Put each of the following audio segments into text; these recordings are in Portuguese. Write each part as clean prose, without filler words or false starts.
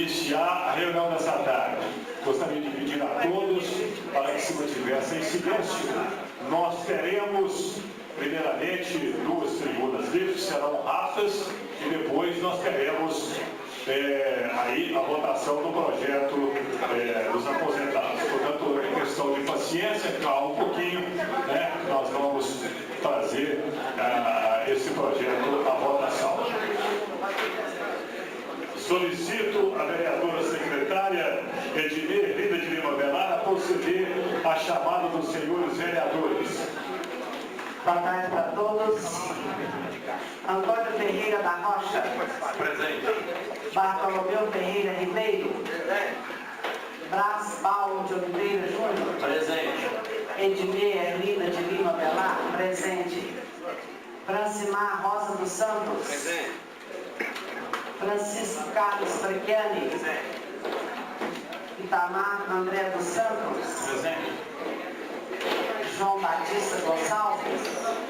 iniciar a reunião dessa tarde. Gostaria de pedir a todos para que se mantivessem em silêncio. Nós teremos, primeiramente, 2 tribunas livres, serão raças, e depois nós teremos aí a votação do projeto dos aposentados. Portanto, é questão de paciência, calma um pouquinho, né? Nós vamos trazer esse projeto à votação. Solicito a vereadora secretária Edmir Rida de Lima Velar a proceder à chamada dos senhores vereadores. Boa tarde para todos. Antônio Ferreira da Rocha. Presente. Bartolomeu Ferreira Ribeiro. Brás Paulo de Oliveira Júnior. Presente. Edmir Erlina de Lima Velar. Presente. Francimar Rosa dos Santos. Presente. Francisco Carlos Frechiani. Itamar André dos Santos. Presente. João Batista Gonçalves.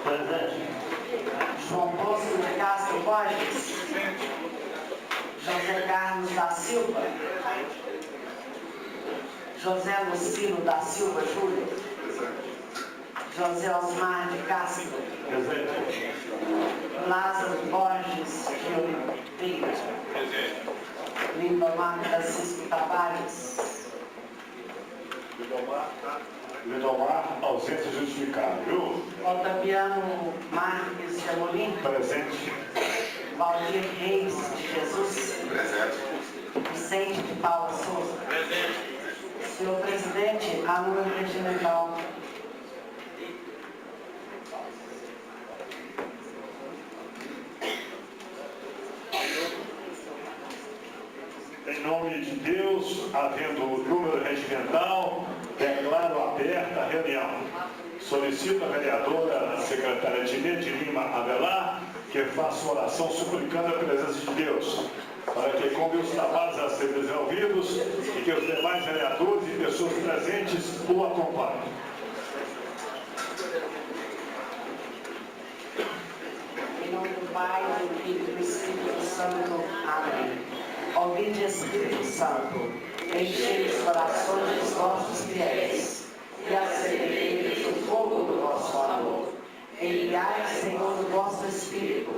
Presente. João Bosco de Castro Borges. José Carlos da Silva. José Lucino da Silva Júnior. José Osmar de Castro. Presente. Lázaro Borges de Oliveira. Presente. Lindomar Francisco Tavares. Lindomar, ausência justificada, viu? Otaviano Marques de Amorim. Presente. Valdir Reis de Jesus. Presente. Vicente de Paula Souza. Presente. Senhor presidente, a número regimental. Em nome de Deus, havendo número regimental, declaro aberta a reunião. Solicito a vereadora secretária Edmir de Lima Avelar que faça uma oração suplicando a presença de Deus, para que convide os trabalhos a serem desenvolvidos e que os demais vereadores e pessoas presentes o acompanhem. Em nome do Pai, do Filho e do Espírito Santo. Amém. Ouvide, Espírito Santo, enchei os corações dos vossos fiéis e acendei o fogo do vosso amor. Enviai, Senhor, o vosso Espírito,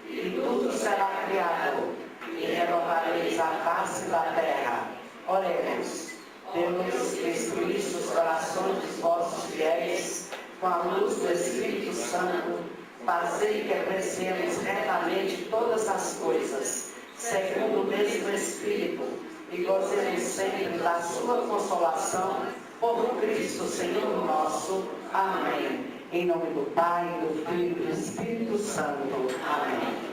e tudo será criado, e renovareis a face da terra. Oremos. Deus, que instruísse os corações dos vossos fiéis com a luz do Espírito Santo, fazei que apreciemos retamente todas as coisas, segundo o mesmo Espírito, e gozemos sempre da sua consolação, por Cristo Senhor nosso. Amém. Em nome do Pai, do Filho e do Espírito Santo. Amém.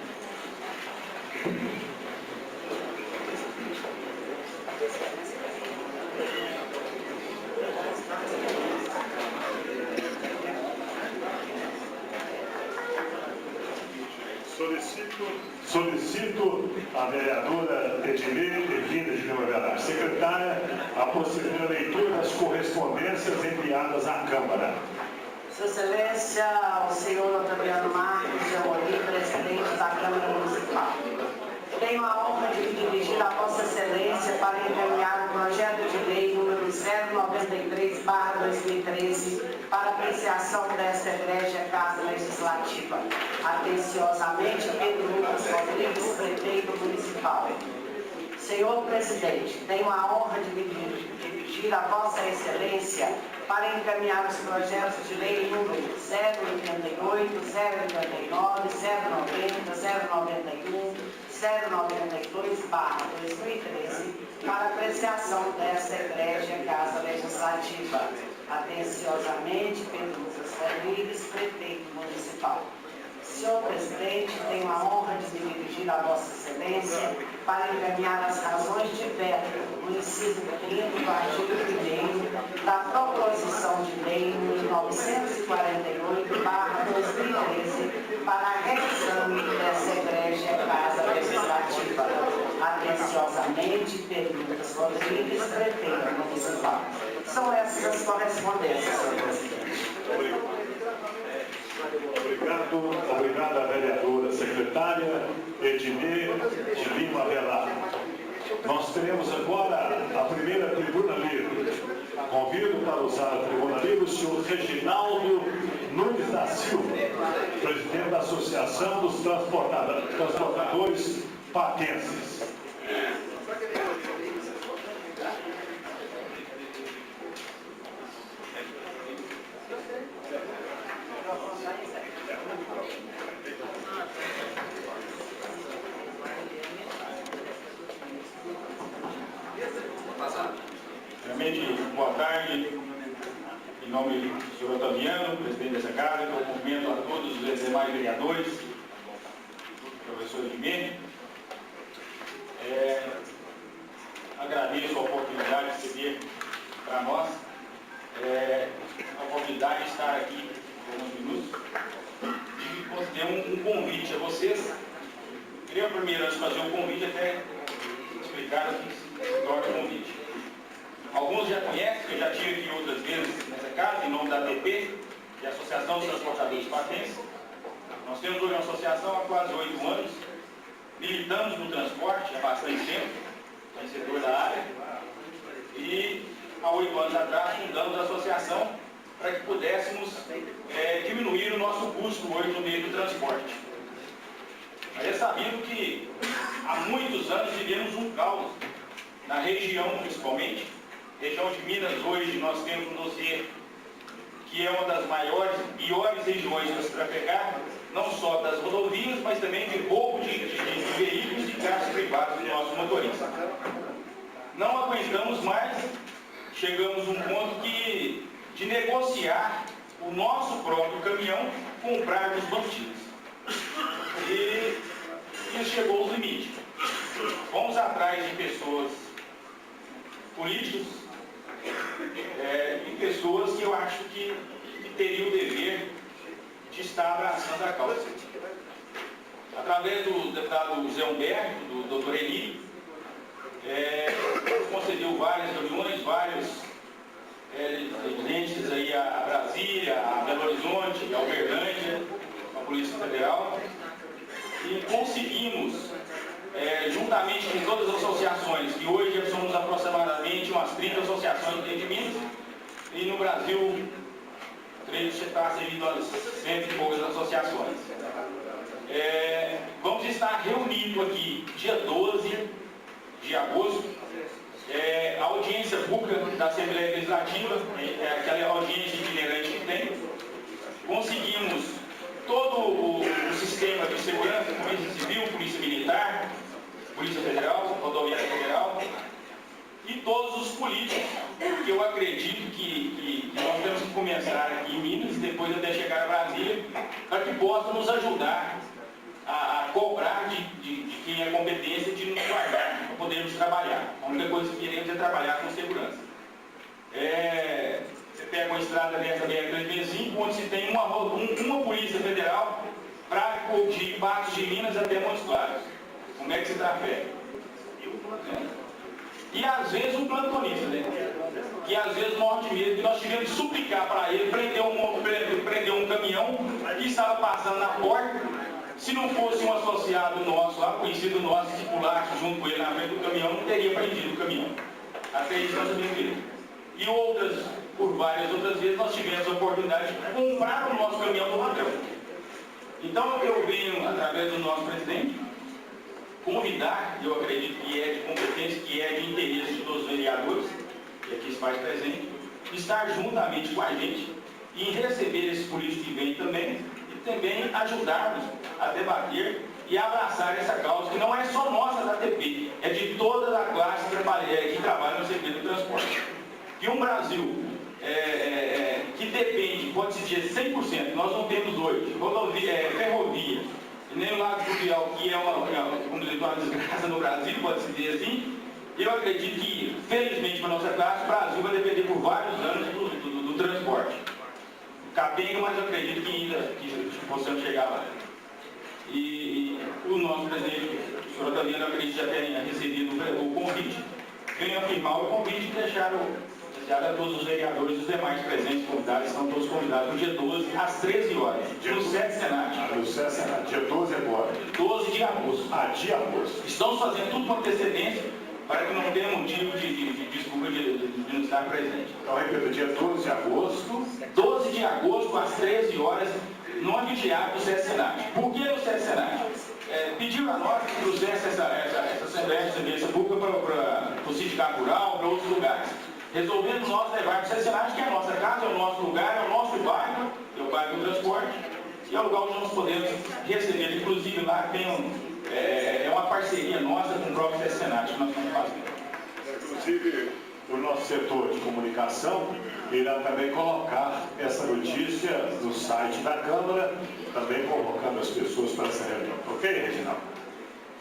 Solicito a vereadora Edmir Erlina de Lima Velar, secretária, a proceder à leitura das correspondências enviadas à Câmara. Sua Excelência, ao senhor Otaviano Marques de Amorim, presidente da Câmara Municipal. Tenho a honra de me dirigir a Vossa Excelência para encaminhar o projeto de lei número 093/2013 para apreciação desta egrégia Casa Legislativa. Atenciosamente, Pedro Lucas Rodrigues, prefeito municipal. Senhor presidente, tenho a honra de me dirigir a Vossa Excelência para encaminhar os projetos de lei número 088, 089, 090, 091, 092/2013 para apreciação desta egrégia Casa Legislativa. Atenciosamente, Pedro Lucas Rodrigues, prefeito municipal. Senhor presidente, tenho a honra de me dirigir a Vossa Excelência para encaminhar as razões de veto no inciso 5º do artigo 1º da proposição de lei número 948/2013 para a revisão dessa egrégia Casa Legislativa. Atenciosamente, Pedro Lucas Rodrigues, prefeito municipal. São essas as correspondências, senhor presidente. Obrigado à vereadora secretária Edmir de Lima Velar. Nós teremos agora a primeira tribuna livre. Convido para usar a tribuna livre o senhor Reginaldo Nunes da Silva, presidente da Associação dos Transportadores Patenses. Primeiramente, boa tarde, em nome do senhor Otamiano, presidente dessa casa, que eu cumprimento a todos os demais vereadores, professor Guimê. Agradeço a oportunidade de ceder para nós, a oportunidade de estar aqui por uns minutos e ter um convite a vocês. Queria primeiro, antes de fazer um convite, até explicar o que se torna o convite. Alguns já conhecem, eu já tive aqui outras vezes nessa casa, em nome da ATP, que é a Associação dos Transportadores Patenses. Nós temos hoje uma associação há quase 8 anos, militamos no transporte há bastante tempo, no setor da área, e há 8 anos atrás fundamos a associação para que pudéssemos diminuir o nosso custo hoje no meio do transporte. Mas é sabido que há muitos anos vivemos um caos, na região principalmente. Região de Minas, hoje nós temos um dossiê que é uma das maiores, piores regiões para se trafegar, não só das rodovias, mas também de roubo de veículos e carros privados dos nossos motoristas. Não aguentamos mais, chegamos a um ponto de negociar o nosso próprio caminhão, comprar dos bandidos. E isso chegou aos limites. Vamos atrás de pessoas políticos e pessoas que eu acho que teriam o dever de estar abraçando a causa. Através do deputado Zé Humberto, do doutor Eli, concedeu várias reuniões, vários dirigentes aí a Brasília, a Belo Horizonte, a Uberlândia, a Polícia Federal, e conseguimos, juntamente com todas as associações, que hoje somos aproximadamente umas 30 associações de Minas, e no Brasil, creio que está servindo as 100 e poucas associações. Vamos estar reunidos aqui dia 12 de agosto, a audiência pública da Assembleia Legislativa, aquela audiência itinerante que tem. Conseguimos todo o sistema de segurança, Polícia Civil, Polícia Militar, Polícia Federal, Rodoviária Federal e todos os políticos, que eu acredito que nós temos que começar aqui em Minas, depois até chegar a Brasília, para que possam nos ajudar a cobrar de quem é competência de nos guardar, para podermos trabalhar. A única coisa que queremos é trabalhar com segurança. Você pega uma estrada dessa BR-365, onde se tem uma Polícia Federal para de Patos de Minas até Montes Claros. Como é que se trafega? E às vezes um plantonista, né? Que às vezes morre de medo, que nós tivemos que suplicar para ele prender um caminhão que estava passando na porta. Se não fosse um associado nosso, lá, conhecido nosso, que pulasse junto com ele na frente do caminhão, não teria prendido o caminhão. Até isso nós sabemos dele. E por várias outras vezes, nós tivemos a oportunidade de comprar o nosso caminhão do patrão. Então eu venho, através do nosso presidente, convidar, eu acredito que é de competência, que é de interesse de todos os vereadores, que aqui se faz presente, estar juntamente com a gente e receber esses políticos que vêm também, e também ajudarmos a debater e abraçar essa causa, que não é só nossa da ATP, é de toda a classe que trabalha no setor do transporte. Que um Brasil que depende, pode-se dizer 100%, nós não temos hoje, ferrovia, nem o lado fluvial, que é uma desgraça no Brasil, pode-se dizer assim. Eu acredito que, felizmente para a nossa classe, o Brasil vai depender por vários anos do transporte. Capenga, mas eu acredito que ainda que possamos chegar lá. E o nosso presidente, o senhor Otamiano, acredito que já tenha recebido o convite. Venho afirmar o convite e deixar a todos os vereadores e os demais presentes convidados, estão todos convidados no dia 12, às 13 horas, no SET Senat. No SET Senat, dia 12 agora. 12 de agosto. De agosto. Estamos fazendo tudo com antecedência, para que não tenha motivo de desculpa de não estar presente. Então, repito, dia 12 de agosto. 12 de agosto, às 13 horas, no anfiteatro do SESC-Senat. Por que no SESC-Senat? Pediu a nós que trouxesse essa Assembleia de Serviço Pública para o Sindicato Rural, para outros lugares. Resolvemos nós levar para o SESC-Senat, que é a nossa casa, é o nosso lugar, é o nosso bairro, é o bairro do transporte, e é o lugar onde nós podemos receber. Inclusive, lá tem uma parceria nossa com o próprio SESC-Senat que nós estamos fazendo. Inclusive, o nosso setor de comunicação irá também colocar essa notícia no site da Câmara, também convocando as pessoas para essa reunião. Ok, Reginaldo?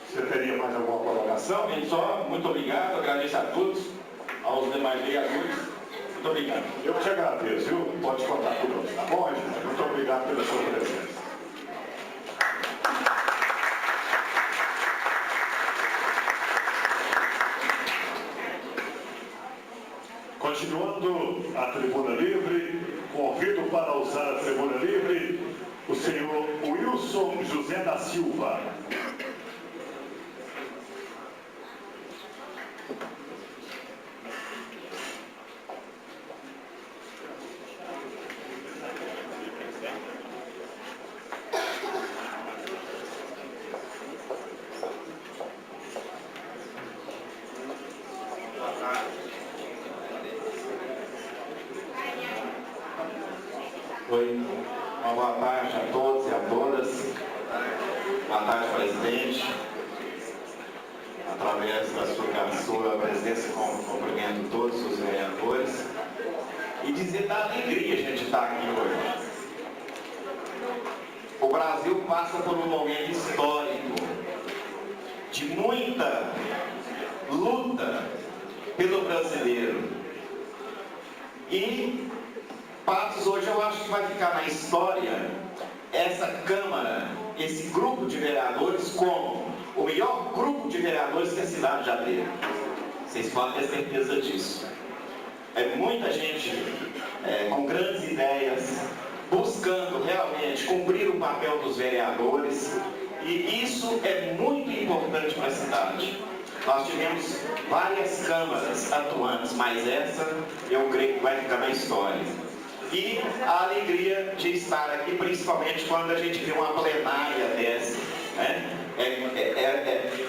Você teria mais alguma colocação? Bem, só muito obrigado, agradeço a todos, aos demais vereadores. Muito obrigado. Eu te agradeço, viu? Pode contar conosco, tá bom, Reginaldo? Muito obrigado pela sua presença. Continuando a tribuna livre, convido para usar a tribuna livre o senhor Wilson José da Silva. Oi, uma boa tarde a todos e a todas. Boa tarde, presidente. Através da sua presença, cumprimento todos os vereadores. E dizer da alegria a gente estar aqui hoje. O Brasil passa por um momento histórico de muita luta pelo brasileiro. E Patos, hoje eu acho que vai ficar na história essa Câmara, esse grupo de vereadores, como o melhor grupo de vereadores que a cidade já teve. Vocês podem ter certeza disso. É muita gente com grandes ideias, buscando realmente cumprir o papel dos vereadores, e isso é muito importante para a cidade. Nós tivemos várias câmaras atuantes, mas essa eu creio que vai ficar na história. E a alegria de estar aqui, principalmente quando a gente vê uma plenária dessa, né?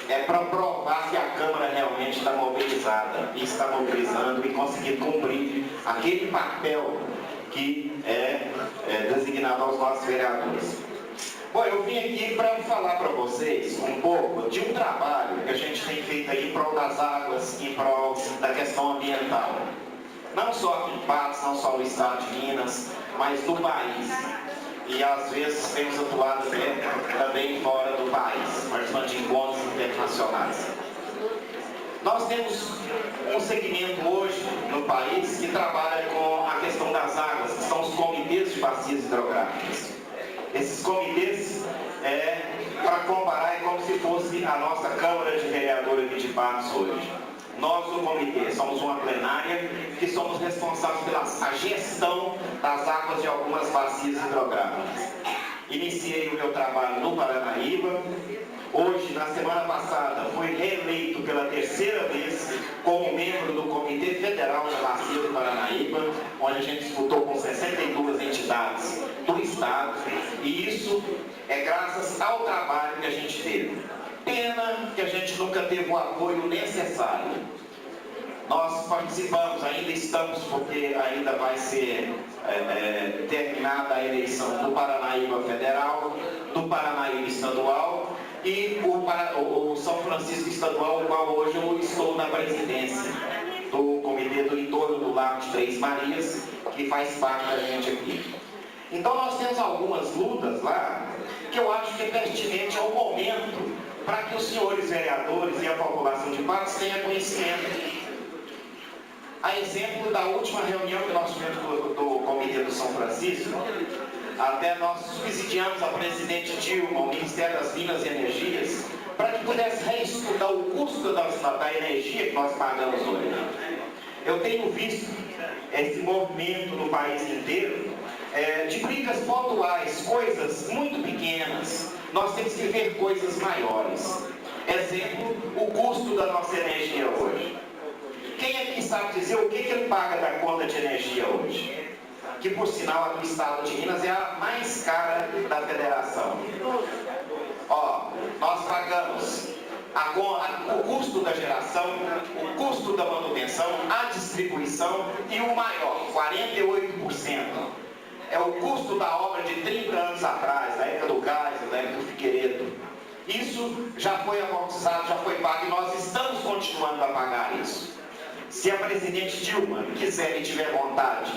É para provar que a Câmara realmente está mobilizada, e está mobilizando e conseguindo cumprir aquele papel que é designado aos nossos vereadores. Bom, eu vim aqui para falar para vocês um pouco de um trabalho que a gente tem feito aí em prol das águas, em prol da questão ambiental. Não só aqui em Patos, não só no estado de Minas, mas do país. E às vezes temos atuado também fora do país, participando de encontros internacionais. Nós temos um segmento hoje no país que trabalha com a questão das águas, que são os comitês de bacias hidrográficas. Esses comitês, para comparar, é como se fosse a nossa Câmara de Vereadores aqui de Patos hoje. Nós, o comitê, somos uma plenária que somos responsáveis pela gestão das águas de algumas bacias hidrográficas. Iniciei o meu trabalho no Paranaíba. Hoje, na semana passada, fui reeleito pela terceira vez como membro do Comitê Federal da Bacia do Paranaíba, onde a gente disputou com 62 entidades do Estado, e isso é graças ao trabalho que a gente teve. Pena que a gente nunca teve o apoio necessário. Nós participamos, ainda estamos, porque ainda vai ser terminada a eleição do Paranaíba Federal, do Paranaíba Estadual e o São Francisco Estadual, o qual hoje eu estou na presidência do Comitê do Entorno do Lago de Três Marias, que faz parte da gente aqui. Então nós temos algumas lutas lá, que eu acho que é pertinente ao momento, para que os senhores vereadores e a população de Patos tenham conhecimento. A exemplo da última reunião que nós tivemos do Comitê do São Francisco, até nós subsidiamos a presidente Dilma, o Ministério das Minas e Energias, para que pudesse reestudar o custo da energia que nós pagamos hoje. Eu tenho visto esse movimento no país inteiro, de brigas pontuais, coisas muito pequenas. Nós temos que ver coisas maiores. Exemplo, o custo da nossa energia hoje. Quem aqui sabe dizer o que ele paga da conta de energia hoje? Que, por sinal, a do Estado de Minas é a mais cara da federação. Ó, nós pagamos o custo da geração, o custo da manutenção, a distribuição e o maior, 48%. É o custo da obra de 30 anos atrás, da época do gás, da época do Figueiredo. Isso já foi amortizado, já foi pago e nós estamos continuando a pagar isso. Se a presidente Dilma quiser e tiver vontade,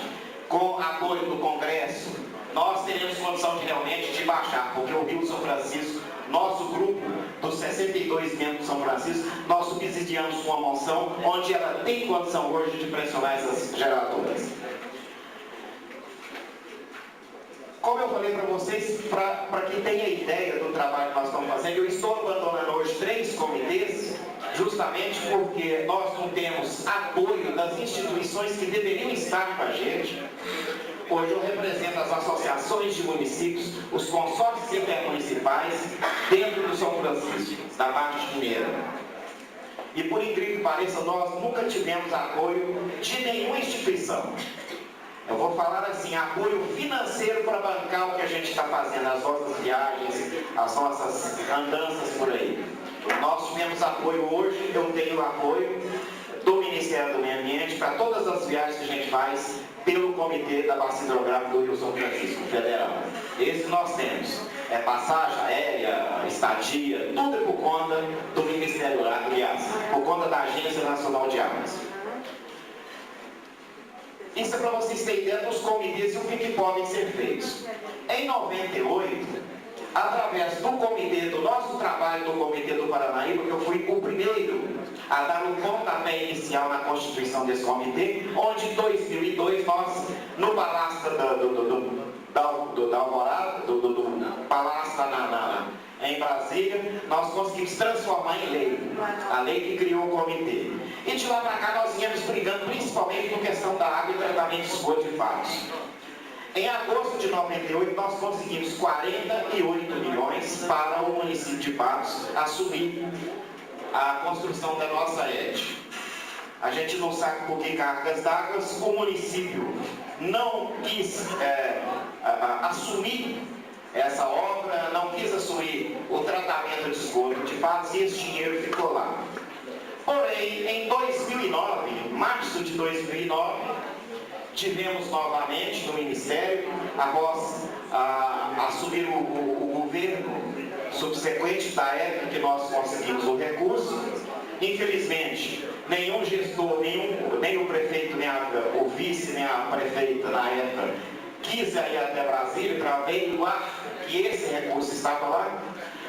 com apoio do Congresso, nós teremos condição de realmente de baixar, porque o Rio São Francisco, nosso grupo dos 62 membros de São Francisco, nós subsidiamos uma moção onde ela tem condição hoje de pressionar essas geradoras. Como eu falei para vocês, para que tenha ideia do trabalho que nós estamos fazendo, eu estou abandonando hoje 3 comitês, justamente porque nós não temos apoio das instituições que deveriam estar com a gente. Hoje eu represento as associações de municípios, os consórcios intermunicipais dentro do São Francisco, da parte mineira. E por incrível que pareça, nós nunca tivemos apoio de nenhuma instituição. Eu vou falar assim, apoio financeiro para bancar o que a gente está fazendo, as nossas viagens, as nossas andanças por aí. Nós tivemos apoio hoje, eu tenho apoio do Ministério do Meio Ambiente para todas as viagens que a gente faz pelo Comitê da Bacia Hidrográfica do Rio São Francisco Federal. Esse nós temos. É passagem aérea, estadia, tudo é por conta do Ministério, aliás, por conta da Agência Nacional de Águas. Isso é para vocês terem ideia dos comitês e o que podem ser feitos. Em 98, através do comitê, do nosso trabalho do Comitê do Paranaíba, que eu fui o primeiro a dar um pontapé inicial na constituição desse comitê, onde em 2002 nós, no Palácio da Alvorada, do Palácio em Brasília, nós conseguimos transformar em lei, a lei que criou o comitê. E de lá para cá nós viemos brigando principalmente por questão da água e tratamento de esgoto de Patos. Em agosto de 98 nós conseguimos 48 milhões para o município de Patos assumir a construção da nossa ED. A gente não sabe por que cargas d'água, o município não quis assumir essa obra, não quis assumir o tratamento de esgoto de Patos e esse dinheiro ficou lá. Porém, em 2009, março de 2009, tivemos novamente no Ministério, após assumir o governo subsequente da época que nós conseguimos o recurso. Infelizmente, nenhum gestor, nem o prefeito, nem o vice, nem a prefeita na época quis ir até Brasília para averiguar que esse recurso estava lá.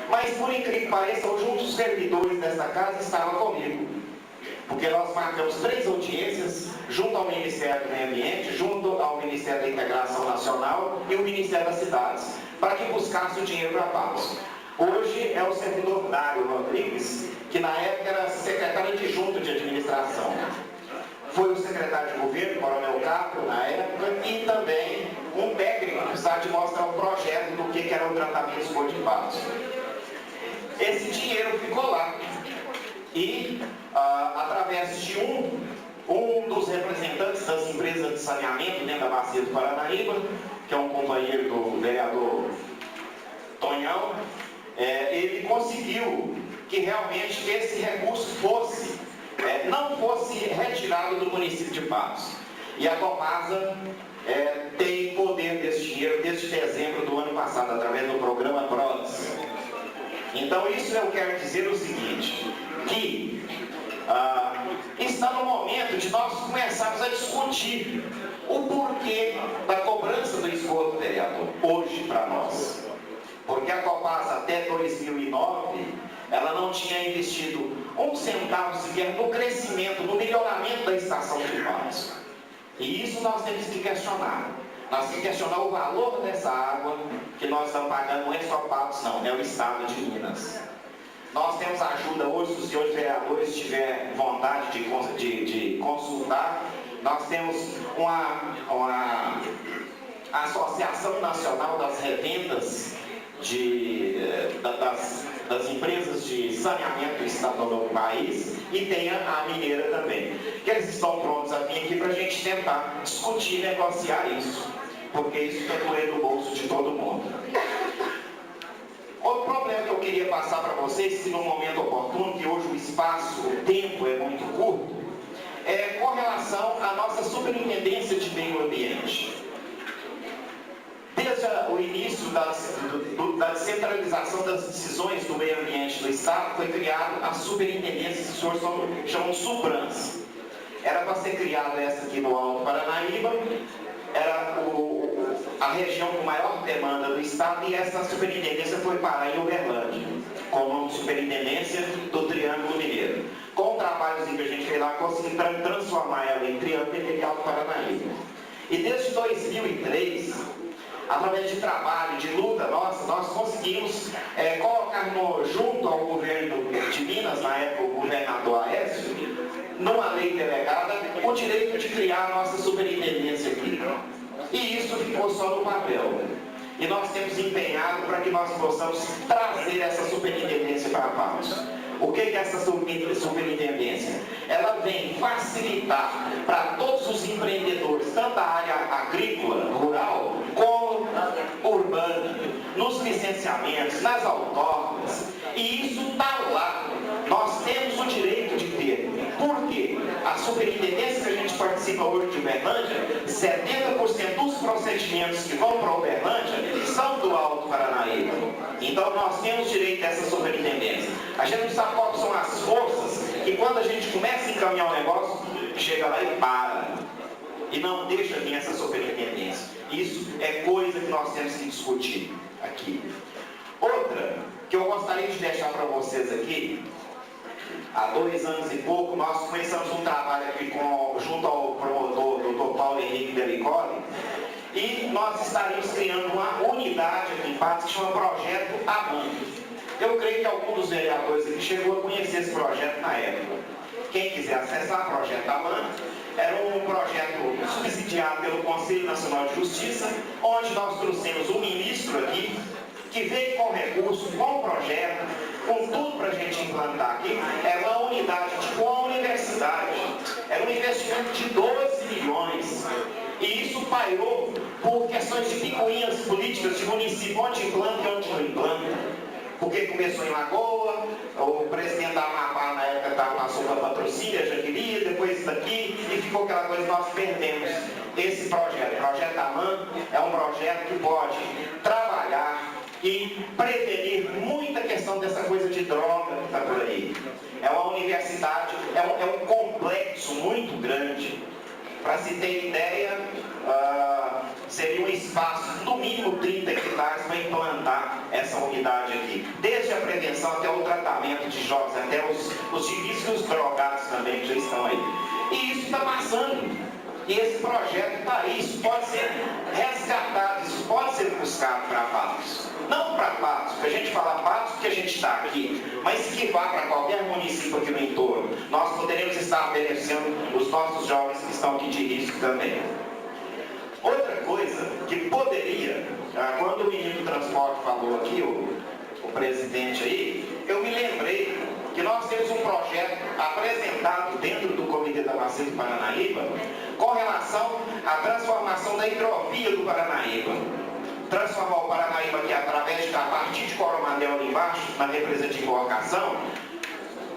Mas, por incrível que pareça, hoje um dos servidores dessa casa estava comigo. Porque nós marcamos 3 audiências junto ao Ministério do Meio Ambiente, junto ao Ministério da Integração Nacional e o Ministério das Cidades, para que buscasse o dinheiro para Patos. Hoje é o servidor Dário Rodrigues, que na época era secretário adjunto de administração. Foi o secretário de governo, Coronel Capro, na época, e também um técnico que precisava de mostrar o projeto do que era o tratamento de esgoto de Patos. Esse dinheiro ficou lá. E, através de um dos representantes das empresas de saneamento dentro da Bacia do Paranaíba, que é um companheiro do vereador Tonhão, ele conseguiu que realmente esse recurso não fosse retirado do município de Patos. E a Copasa tem poder desse dinheiro desde dezembro do ano passado, através do programa PRODES. Então, isso eu quero dizer o seguinte, que está no momento de nós começarmos a discutir o porquê da cobrança do esgoto, vereador, hoje para nós. Porque a Copasa até 2009, ela não tinha investido um centavo sequer no crescimento, no melhoramento da estação de Patos. E isso nós temos que questionar. Nós temos que questionar o valor dessa água que nós estamos pagando, não é só Patos, não, é o Estado de Minas. Nós temos ajuda hoje, se os senhores vereadores tiverem vontade de consultar, nós temos uma Associação Nacional das Revendas das das empresas de saneamento estadual do país e tem a mineira também. Que eles estão prontos a vir aqui para a gente tentar discutir, negociar isso, porque isso está doendo no bolso de todo mundo. Outro problema que eu queria passar para vocês, se no momento oportuno, que hoje o espaço, o tempo é muito curto, é com relação à nossa superintendência de meio ambiente. Desde o início da descentralização das decisões do meio ambiente do Estado, foi criada a superintendência, que os senhores chamam de SUPRANS. Era para ser criada essa aqui no Alto Paranaíba, era a região com maior demanda do Estado, e essa superintendência foi parar em Uberlândia, com o nome de Superintendência do Triângulo Mineiro. Com o trabalhozinho que a gente fez lá, conseguimos transformar ela em Triângulo Mineiro e Alto Paranaíba. E desde 2003, através de trabalho, de luta nossa, nós conseguimos colocar junto ao governo de Minas, na época o governador Aécio, numa lei delegada, o direito de criar a nossa superintendência aqui. E isso ficou só no papel. E nós temos empenhado para que nós possamos trazer essa superintendência para a pauta. O que é essa superintendência? Ela vem facilitar para todos os empreendedores, tanto da área agrícola, rural, como urbana, nos licenciamentos, nas outorgas. E isso está lá. Nós temos o direito de ter. Por quê? A superintendência que a gente participa hoje de Uberlândia, 70% dos procedimentos que vão para Uberlândia são do Alto Paranaíba. Então nós temos direito a essa superintendência. A gente não sabe quais são as forças que quando a gente começa a encaminhar o negócio, chega lá e para. E não deixa vir essa superintendência. Isso é coisa que nós temos que discutir aqui. Outra que eu gostaria de deixar para vocês aqui, há 2 anos e pouco, nós começamos um trabalho aqui junto ao promotor, Dr. Paulo Henrique Delicoli, e nós estaríamos criando uma unidade aqui em Patos que chama Projeto AMAN. Eu creio que algum dos vereadores aqui chegou a conhecer esse projeto na época. Quem quiser acessar o Projeto AMAN, era um projeto subsidiado pelo Conselho Nacional de Justiça, onde nós trouxemos um ministro aqui, que veio com recurso, com projeto, com tudo para a gente implantar aqui. É uma unidade, tipo uma universidade. Era um investimento de 12 milhões. E isso pairou por questões de picuinhas políticas de município, onde implanta e onde não implanta. Porque começou em Lagoa, o presidente da Amapá na época passou para Patrocínio, já queria, depois isso aqui, e ficou aquela coisa, nós perdemos esse projeto. O Projeto AMAN é um projeto que pode trabalhar e prevenir muita questão dessa coisa de droga que está por aí. É uma universidade, é um complexo muito grande. Para se ter ideia, seria um espaço, no mínimo 30 hectares, para implantar essa unidade aqui. Desde a prevenção até o tratamento de jovens, até os ilícitos e os drogados também que já estão aí. E isso está passando. E esse projeto está aí, isso pode ser resgatado, isso pode ser buscado para Patos. Não para Patos, porque a gente fala Patos porque a gente está aqui, mas que vá para qualquer município aqui no entorno. Nós poderemos estar beneficiando os nossos jovens que estão aqui de risco também. Outra coisa que poderia, quando o menino do transporte falou aqui, o presidente aí, eu me lembrei que nós temos um projeto apresentado dentro do Comitê da Bacia do Paranaíba com relação à transformação da hidrovia do Paranaíba. Transformar o Paranaíba aqui através a partir de Coromandel ali embaixo, na represa de embarcação,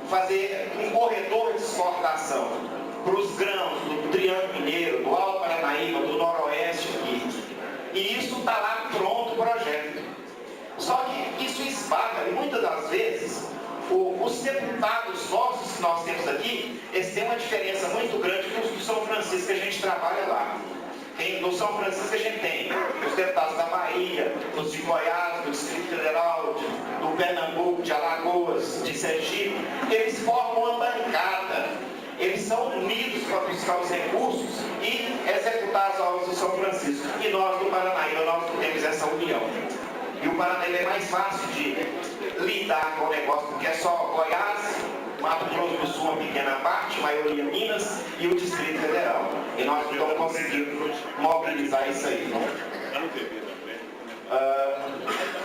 fazer um corredor de exportação para os grãos do Triângulo Mineiro, do Alto Paranaíba, do Noroeste aqui. E isso está lá pronto o projeto. Só que isso esbarra, e muitas das vezes, os deputados nossos que nós temos aqui, eles têm uma diferença muito grande com os do São Francisco que a gente trabalha lá. No São Francisco a gente tem os deputados da Bahia, os de Goiás, do Distrito Federal, do Pernambuco, de Alagoas, de Sergipe, eles formam uma bancada. Eles são unidos para buscar os recursos e executar as obras do São Francisco. E nós do Paranaíba, nós não temos essa união. E o Paranaíba é mais fácil de lidar com o negócio, porque é só Goiás, Mato Grosso do Sul, uma pequena parte, maioria Minas e o Distrito Federal. E nós não estamos conseguindo mobilizar isso aí.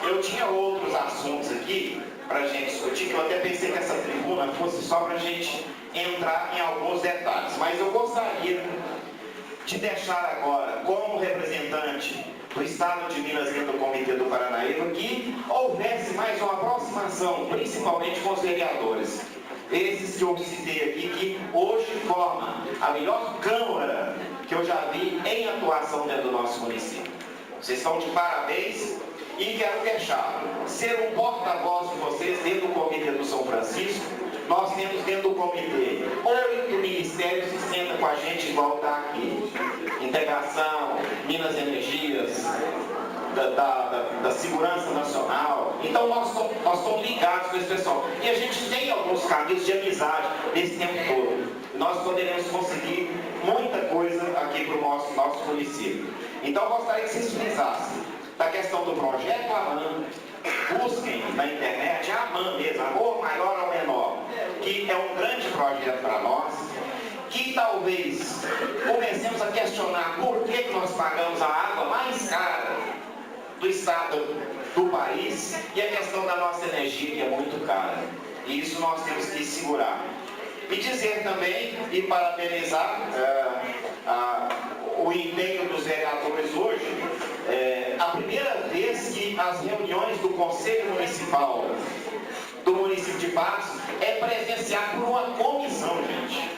Eu tinha outros assuntos aqui, para a gente discutir, que eu até pensei que essa tribuna fosse só para a gente entrar em alguns detalhes. Mas eu gostaria de deixar agora, como representante do Estado de Minas dentro do Comitê do Paranaíba, que houvesse mais uma aproximação, principalmente com os vereadores. Esses que eu citei aqui, que hoje formam a melhor Câmara que eu já vi em atuação dentro do nosso município. Vocês estão de parabéns e quero fechar. Ser um porta-voz de vocês dentro do Comitê do São Francisco. Nós temos dentro do comitê 8 ministérios que sentam com a gente igual está aqui. Integração, Minas e Energias, da Segurança Nacional. Então nós estamos ligados com esse pessoal. E a gente tem alguns caminhos de amizade nesse tempo todo. Nós poderemos conseguir muita coisa aqui para o nosso município. Então eu gostaria que vocês frisassem da questão do projeto AMAN. Busquem na internet a AMAN mesmo, Amor Maior ao Menor, que é um grande projeto para nós, que talvez comecemos a questionar por que nós pagamos a água mais cara do estado do país e a questão da nossa energia, que é muito cara. E isso nós temos que segurar. E dizer também, e parabenizar o empenho dos vereadores hoje, a primeira vez que as reuniões do Conselho Municipal do município de Patos é presenciar por uma comissão, gente.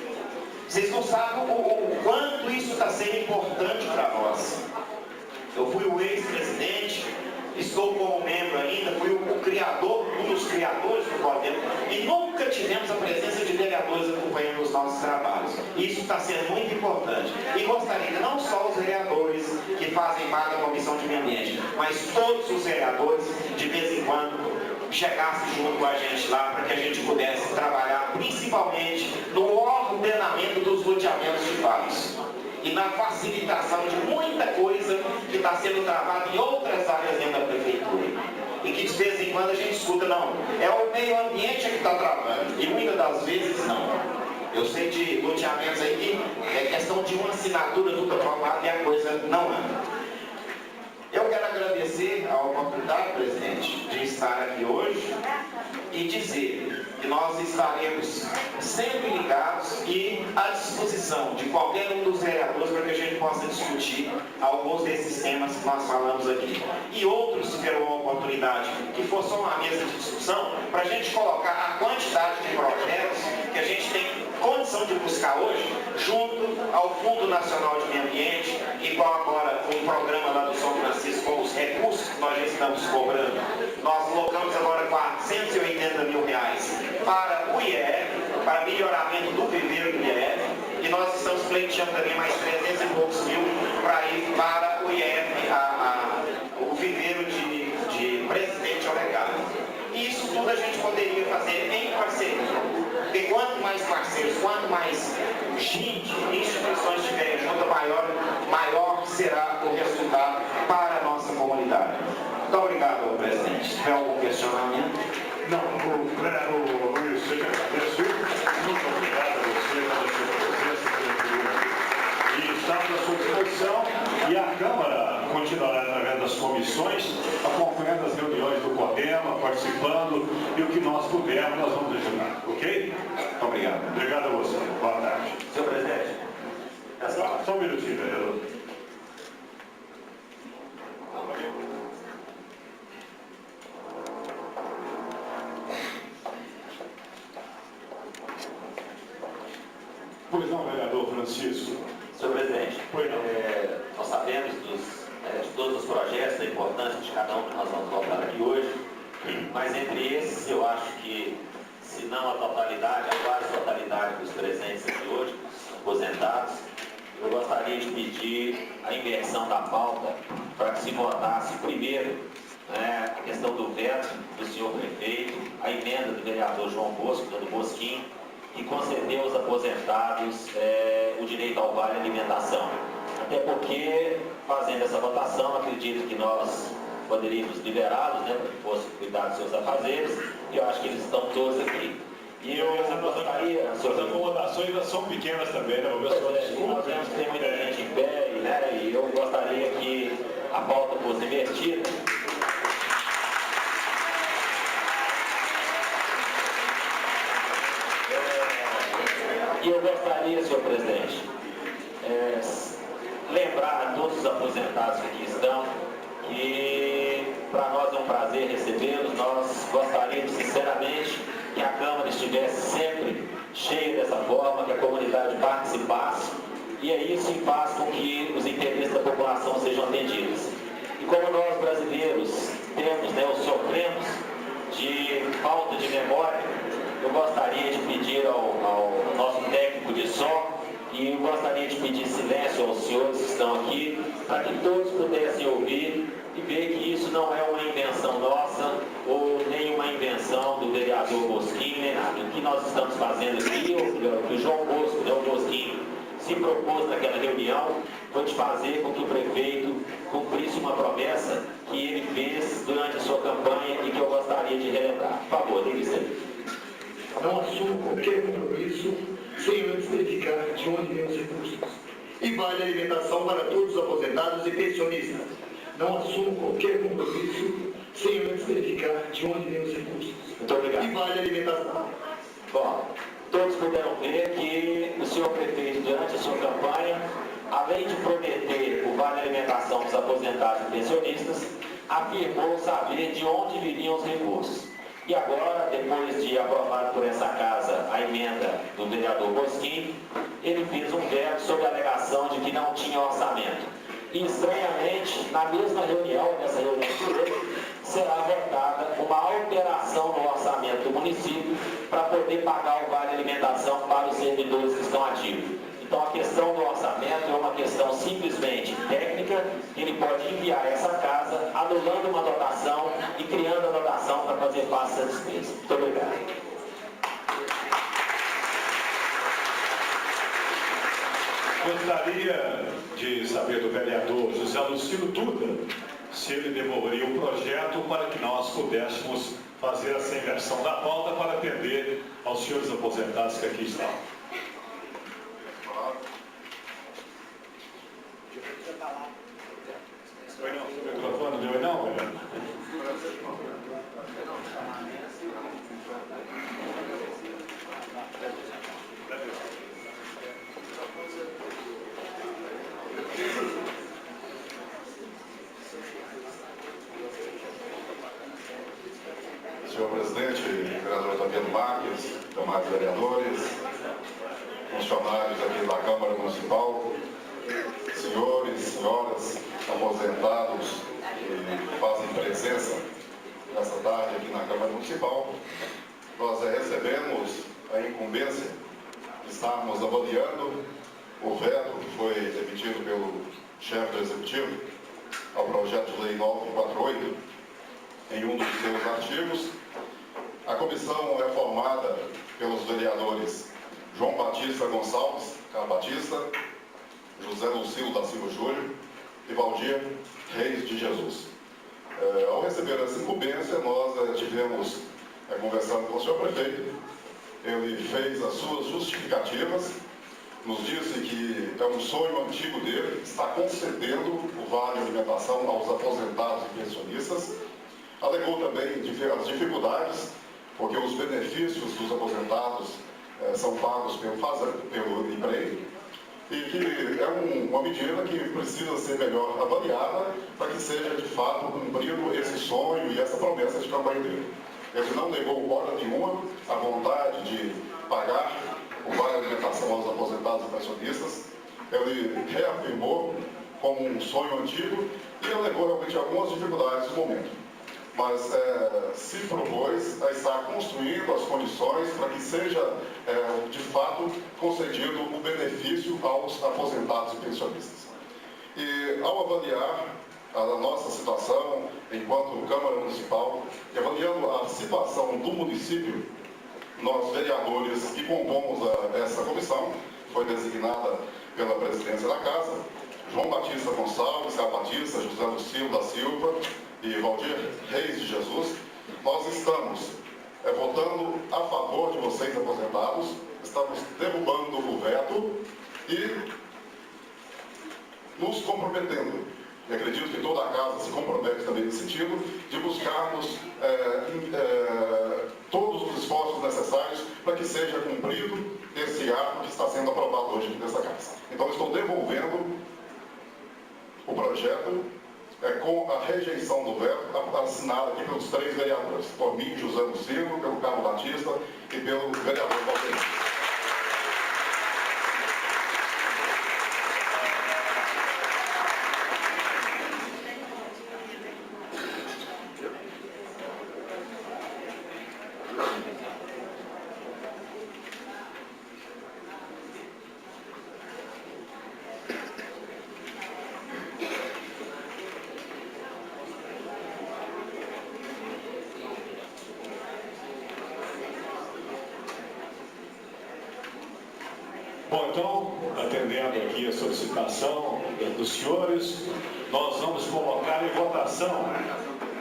Vocês não sabem o quanto isso está sendo importante para nós. Eu fui o ex-presidente, estou como membro ainda, fui o criador, um dos criadores do CODEM, e nunca tivemos a presença de vereadores acompanhando os nossos trabalhos. Isso está sendo muito importante. E gostaria que não só os vereadores que fazem parte da Comissão de Meio Ambiente, mas todos os vereadores, de vez em quando, chegassem junto com a gente lá, para que a gente pudesse trabalhar principalmente no ordenamento dos loteamentos de Patos e na facilitação de muita coisa que está sendo travada em outras áreas dentro da prefeitura. E que de vez em quando a gente escuta, não, é o meio ambiente que está travando. E muitas das vezes não. Eu sei de loteamentos aí que é questão de uma assinatura, tudo aprovado e a coisa não anda. Eu quero agradecer a oportunidade, presidente, de estar aqui hoje e dizer que nós estaremos sempre ligados e à disposição de qualquer um dos vereadores para que a gente possa discutir alguns desses temas que nós falamos aqui. E outros terão a oportunidade que for só uma mesa de discussão para a gente colocar a quantidade de projetos que a gente tem condição de buscar hoje junto ao Fundo Nacional de Meio Ambiente, igual agora um programa lá do São Francisco com os recursos que nós já estamos cobrando. Nós colocamos agora 480 mil reais para o IEF, para melhoramento do viveiro do IEF, e nós estamos pleiteando também mais 300 e poucos mil para ir para o IEF, o viveiro de Presidente Olegário. E isso tudo a gente poderia fazer em parceria. Porque quanto mais parceiros, quanto mais gente, instituições estiverem junto, maior será o resultado para a nossa comunidade. Muito obrigado, presidente. Se tiver algum questionamento? Não, o Luiz, eu agradeço. Muito obrigado a você pela sua presença, pela tribuna. E estamos à sua disposição. E a Câmara continuará através das comissões, acompanhando as reuniões do CODEMA, participando, e o que nós pudermos, nós vamos ajudar. Ok? Muito obrigado. Obrigado a você. Boa tarde. Senhor presidente. Só um minutinho, vereador. Pois não, vereador Francisco. Senhor presidente, Pois não. nós sabemos de todos os projetos, da importância de cada um que nós vamos votar aqui hoje, mas entre esses eu acho que, se não a totalidade, a quase totalidade dos presentes aqui hoje, aposentados, eu gostaria de pedir a inversão da pauta para que se votasse primeiro a questão do veto do senhor prefeito, a emenda do vereador João Bosco, do Bosquim, que concedeu aos aposentados o direito ao vale alimentação. Até porque, fazendo essa votação, acredito que nós poderíamos liberá-los, para que fossem cuidar dos seus afazeres, e eu acho que eles estão todos aqui. E eu gostaria... As acomodações ainda são pequenas também, né? Nós vemos que tem muita gente em pé, e eu gostaria que a pauta fosse invertida. E eu gostaria, senhor presidente, lembrar a todos os aposentados que aqui estão que para nós é um prazer recebê-los. Nós gostaríamos sinceramente que a Câmara estivesse sempre cheia dessa forma, que a comunidade participasse, e isso faz com que os interesses da população sejam atendidos. E como nós brasileiros temos, ou sofremos de falta de memória, eu gostaria de pedir ao nosso técnico de som, e eu gostaria de pedir silêncio aos senhores que estão aqui, para que todos pudessem ouvir e ver que isso não é uma invenção nossa ou nem uma invenção do vereador Bosquim, nem nada. O que nós estamos fazendo aqui, o que o João Bosco, o Bosquim, se propôs naquela reunião, foi de fazer com que o prefeito cumprisse uma promessa que ele fez durante a sua campanha e que eu gostaria de relembrar. Por favor, tem que ser. Não assumo qualquer compromisso sem antes verificar de onde vêm os recursos. E vale a alimentação para todos os aposentados e pensionistas. Não assumo qualquer compromisso sem antes verificar de onde vêm os recursos. Muito obrigado. E vale a alimentação. Bom, todos puderam ver que o senhor prefeito, durante a sua campanha, além de prometer o vale alimentação dos aposentados e pensionistas, afirmou saber de onde viriam os recursos. E agora, depois de aprovado por essa casa a emenda do vereador Bosquim, ele fez um veto sobre a alegação de que não tinha orçamento. E, estranhamente, na mesma reunião, nessa reunião de hoje, será votada uma alteração no orçamento do município para poder pagar o vale alimentação para os servidores que estão ativos. Então, a questão do orçamento é uma questão simplesmente técnica, que ele pode enviar a essa casa, anulando uma dotação e criando a dotação para fazer face à despesa. Muito obrigado. Gostaria de saber do vereador José Lucilo Duda se ele devolveria o projeto para que nós pudéssemos fazer essa inversão da pauta para atender aos senhores aposentados que aqui estão. Oi, não, o microfone deu oi, não, velho? Senhor presidente, vereador Fabiano Marques, demais vereadores, funcionários aqui da Câmara Municipal, senhores, senhoras, aposentados que fazem presença nessa tarde aqui na Câmara Municipal, nós recebemos a incumbência de estarmos avaliando o veto que foi emitido pelo chefe do Executivo ao projeto de lei 948, em um dos seus artigos. A comissão é formada pelos vereadores João Batista Gonçalves, Batista, José Lucilo da Silva Júnior e Valdir Reis de Jesus. Ao receber essa incumbência, nós tivemos, conversando com o senhor prefeito, ele fez as suas justificativas, nos disse que é um sonho antigo dele, está concedendo o vale alimentação aos aposentados e pensionistas, alegou também as dificuldades, porque os benefícios dos aposentados são pagos pelo emprego, e que é uma medida que precisa ser melhor avaliada para que seja de fato cumprido esse sonho e essa promessa de campanha dele. Ele não negou hora nenhuma a vontade de pagar o vale alimentação aos aposentados e pensionistas. Ele reafirmou como um sonho antigo e alegou realmente algumas dificuldades no momento. Mas se propôs a estar construindo as condições para que seja, de fato, concedido o benefício aos aposentados e pensionistas. E ao avaliar a nossa situação enquanto Câmara Municipal, e avaliando a situação do município, nós, vereadores que compomos essa comissão, foi designada pela presidência da Casa, João Batista Gonçalves, Batista, José Lucilo da Silva e Valdir Reis de Jesus, nós estamos votando a favor de vocês aposentados, estamos derrubando o veto e nos comprometendo E acredito que toda a casa se compromete também nesse sentido, de buscarmos todos os esforços necessários para que seja cumprido esse ato que está sendo aprovado hoje aqui nessa casa. Então, estou devolvendo o projeto com a rejeição do veto assinado aqui pelos 3 vereadores, por mim, José Lucino, pelo Carlos Batista e pelo vereador Valdemir. Bom, então, atendendo aqui a solicitação dos senhores, nós vamos colocar em votação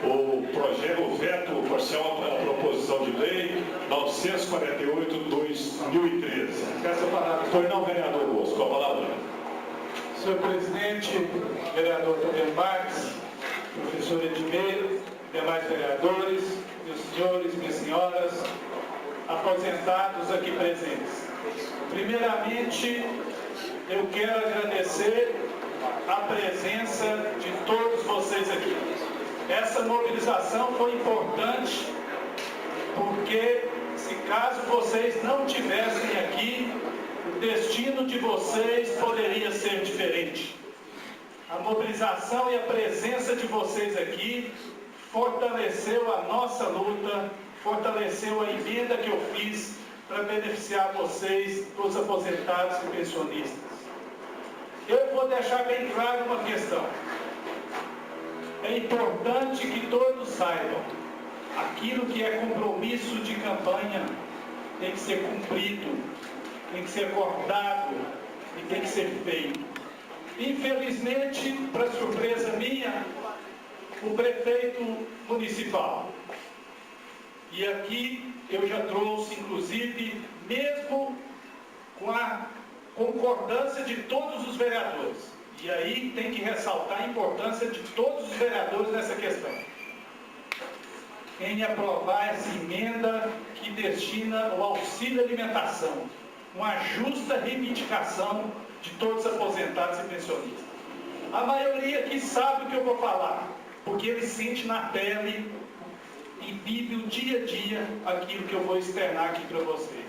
o projeto, o veto parcial à proposição de lei 948/2013. Essa palavra foi não, vereador Bosco, a palavra. Senhor presidente, vereador Fabiano Marques, professor Edmeiro, demais vereadores, meus senhores, minhas senhoras, aposentados aqui presentes. Primeiramente, eu quero agradecer a presença de todos vocês aqui. Essa mobilização foi importante porque, se caso vocês não estivessem aqui, o destino de vocês poderia ser diferente. A mobilização e a presença de vocês aqui fortaleceu a nossa luta, fortaleceu a emenda que eu fiz para beneficiar vocês, os aposentados e pensionistas. Eu vou deixar bem claro uma questão. É importante que todos saibam, aquilo que é compromisso de campanha tem que ser cumprido, tem que ser acordado e tem que ser feito. Infelizmente, para surpresa minha, o prefeito municipal, e aqui eu já trouxe, inclusive, mesmo com a concordância de todos os vereadores, e aí tem que ressaltar a importância de todos os vereadores nessa questão, em aprovar essa emenda que destina o auxílio alimentação, uma justa reivindicação de todos os aposentados e pensionistas. A maioria aqui sabe o que eu vou falar, porque ele sente na pele e vive o dia a dia aquilo que eu vou externar aqui para vocês.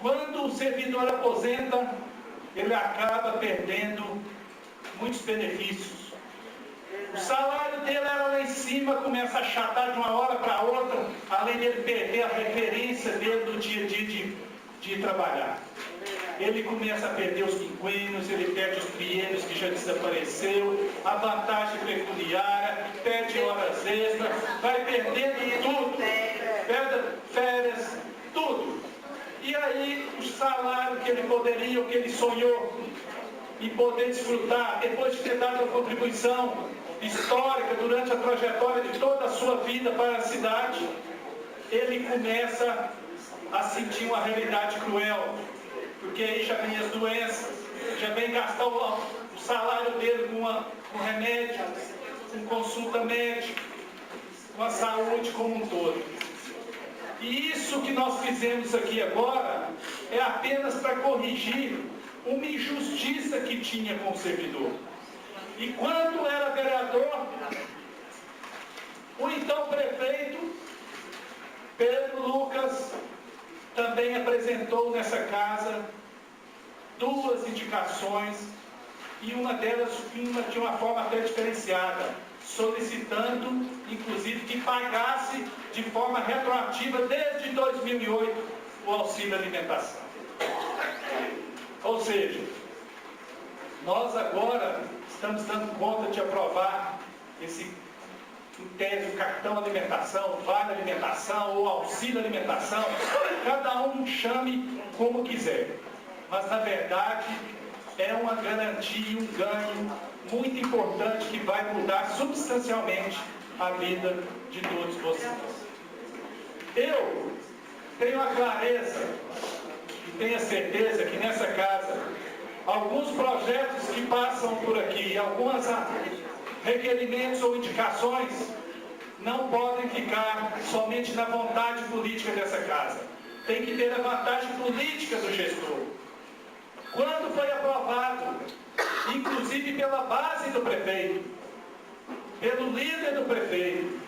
Quando o servidor aposenta, ele acaba perdendo muitos benefícios. O salário dele era lá em cima, começa a achatar de uma hora para outra, além dele perder a referência dele do dia a dia de trabalhar. Ele começa a perder os quinquênios, ele perde os triênios que já desapareceu, a vantagem pecuniária, perde horas extras, vai perdendo tudo, perde férias, tudo. E aí o salário que ele poderia, o que ele sonhou em poder desfrutar, depois de ter dado a contribuição histórica durante a trajetória de toda a sua vida para a cidade, ele começa a sentir uma realidade cruel. Porque aí já vem as doenças, já vem gastar o salário dele com remédio, com consulta médica, com a saúde como um todo. E isso que nós fizemos aqui agora é apenas para corrigir uma injustiça que tinha com o servidor. E quando era vereador, o então prefeito, Pedro Lucas, também apresentou nessa casa 2 indicações, e uma delas de uma forma até diferenciada, solicitando, inclusive, que pagasse de forma retroativa desde 2008 o auxílio alimentação. Ou seja, nós agora estamos dando conta de aprovar esse, em tese, o cartão alimentação, vale alimentação ou auxílio alimentação, cada um chame como quiser. Mas, na verdade, é uma garantia, um ganho muito importante que vai mudar substancialmente a vida de todos vocês. Eu tenho a clareza e tenho a certeza que nessa casa, alguns projetos que passam por aqui, algumas requerimentos ou indicações não podem ficar somente na vontade política dessa casa. Tem que ter a vantagem política do gestor. Quando foi aprovado, inclusive pela base do prefeito, pelo líder do prefeito,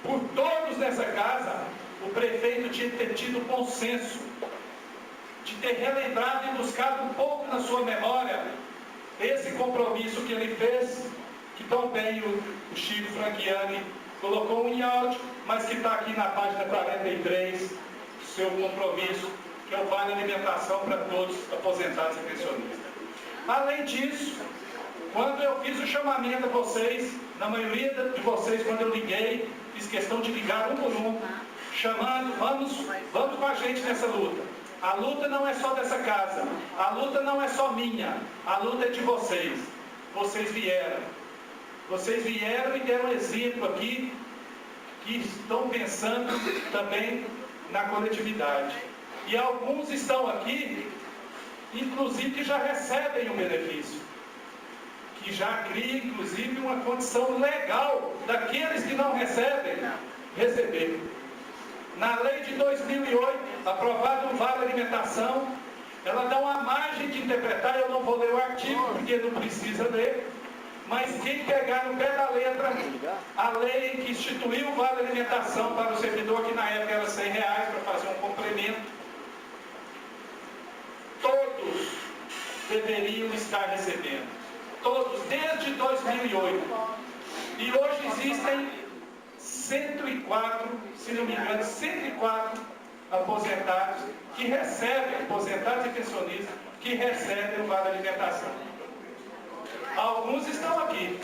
por todos nessa casa, o prefeito tinha que ter tido bom senso, de ter relembrado e buscado um pouco na sua memória esse compromisso que ele fez, que tão bem o Chico Franchiani colocou em áudio, mas que está aqui na página 43, seu compromisso, que é o Vale Alimentação para todos, aposentados e pensionistas. Além disso, quando eu fiz o chamamento a vocês, na maioria de vocês, quando eu liguei, fiz questão de ligar um por um, chamando, vamos com a gente nessa luta. A luta não é só dessa casa, a luta não é só minha, a luta é de vocês. Vocês vieram e deram exemplo aqui, que estão pensando também na coletividade. E alguns estão aqui, inclusive, que já recebem o benefício, que já cria, inclusive, uma condição legal daqueles que não recebem, receber. Na lei de 2008, aprovado o Vale Alimentação, ela dá uma margem de interpretar, eu não vou ler o artigo, porque não precisa ler, mas quem pegar no pé da letra a lei que instituiu o Vale Alimentação para o servidor, que na época era R$100 para fazer um complemento, todos deveriam estar recebendo. Todos, desde 2008. E hoje existem 104, se não me engano, 104 aposentados que recebem, aposentados e pensionistas, que recebem o Vale Alimentação. Alguns estão aqui.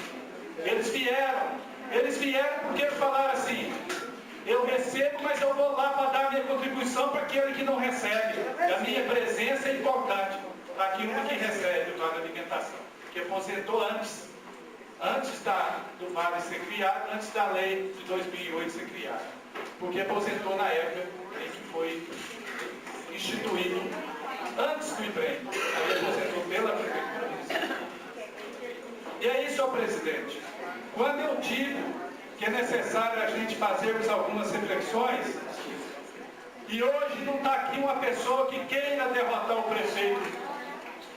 Eles vieram porque eles falaram assim: eu recebo, mas eu vou lá para dar a minha contribuição para aquele que não recebe. A minha presença é importante. Aqui um que recebe o Vale Alimentação, que aposentou antes do Vale ser criado, antes da lei de 2008 ser criada. Porque aposentou na época em que foi instituído, antes do IPREM. Aí aposentou pela Prefeitura Municipal. E aí, senhor presidente, quando eu digo que é necessário a gente fazermos algumas reflexões, e hoje não está aqui uma pessoa que queira derrotar o prefeito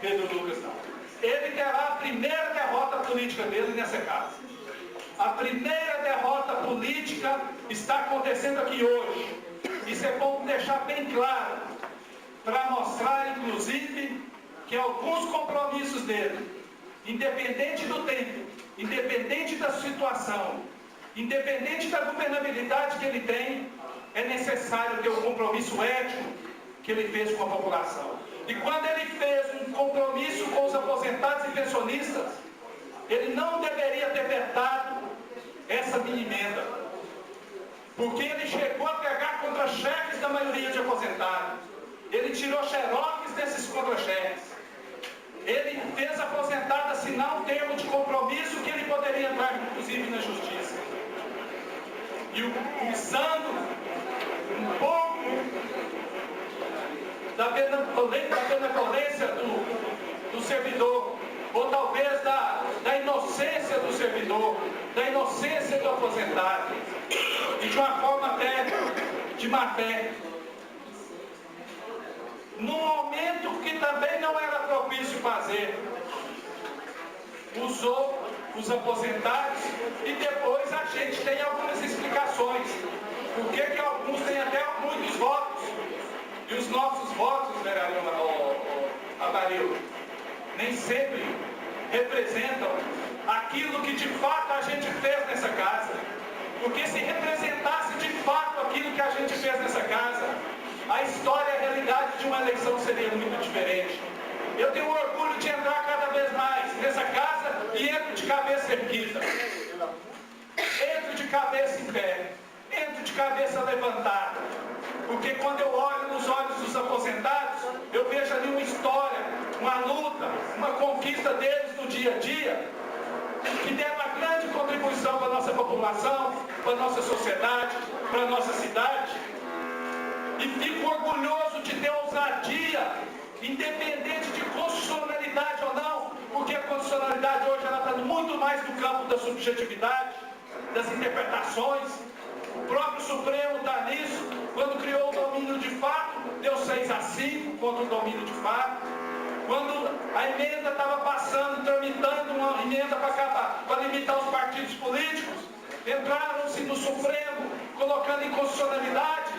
Pedro Lucas, não. Ele terá a primeira derrota política dele nessa casa. A primeira derrota política está acontecendo aqui hoje. Isso é bom deixar bem claro, para mostrar, inclusive, que alguns compromissos dele, independente do tempo, independente da situação, independente da governabilidade que ele tem, é necessário ter um compromisso ético que ele fez com a população. E quando ele fez um compromisso com os aposentados e pensionistas, ele não deveria ter vetado essa minha emenda, porque ele chegou a pegar contra-cheques da maioria de aposentados. Ele tirou xerox desses contra-cheques. Ele fez aposentado assinar um termo de compromisso que ele poderia entrar, inclusive, na justiça. E usando um pouco da benevolência do servidor, ou talvez da inocência do servidor, da inocência do aposentado, e de uma forma até de má fé, num momento que também não era propício fazer, usou os aposentados, e depois a gente tem algumas explicações, por que alguns têm até muitos votos, e os nossos votos, vereador Amarildo, nem sempre representam aquilo que de fato a gente fez nessa casa. Porque se representasse de fato aquilo que a gente fez nessa casa, a história e a realidade de uma eleição seria muito diferente. Eu tenho orgulho de entrar cada vez mais nessa casa e entro de cabeça erguida. Entro de cabeça em pé. Entro de cabeça levantada. Porque quando eu olho nos olhos dos aposentados, eu vejo ali uma história, uma luta, uma conquista deles no dia a dia, que deram uma grande contribuição para a nossa população, para a nossa sociedade, para a nossa cidade. E fico orgulhoso de ter ousadia, independente de constitucionalidade ou não, porque a constitucionalidade hoje ela está muito mais mais no campo da subjetividade, das interpretações. O próprio Supremo está nisso, quando criou o domínio de fato, deu 6-5 contra o domínio de fato. Quando a emenda estava passando, tramitando uma emenda para limitar os partidos políticos, entraram-se no Supremo, colocando inconstitucionalidade,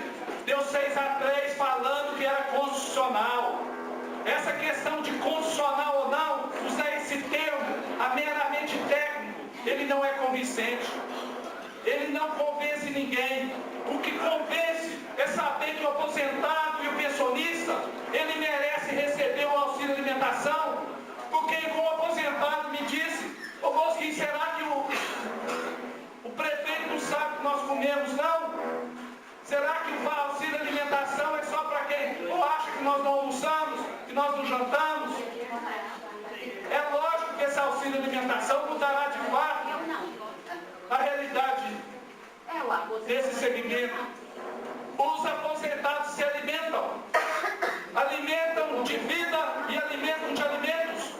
deu 6-3 falando que era constitucional. Essa questão de constitucional ou não, usar esse termo, meramente técnico, ele não é convincente. Ele não convence ninguém. O que convence é saber que o aposentado e o pensionista, ele merece receber o auxílio alimentação, porque como o aposentado me disse, ô Bosquim, será que o prefeito não sabe o que nós comemos, não? Será que o auxílio alimentação é só para quem ou acha que nós não almoçamos, que nós não jantamos? É lógico que esse auxílio alimentação mudará de fato a realidade desse segmento. Os aposentados se alimentam de vida e alimentam de alimentos,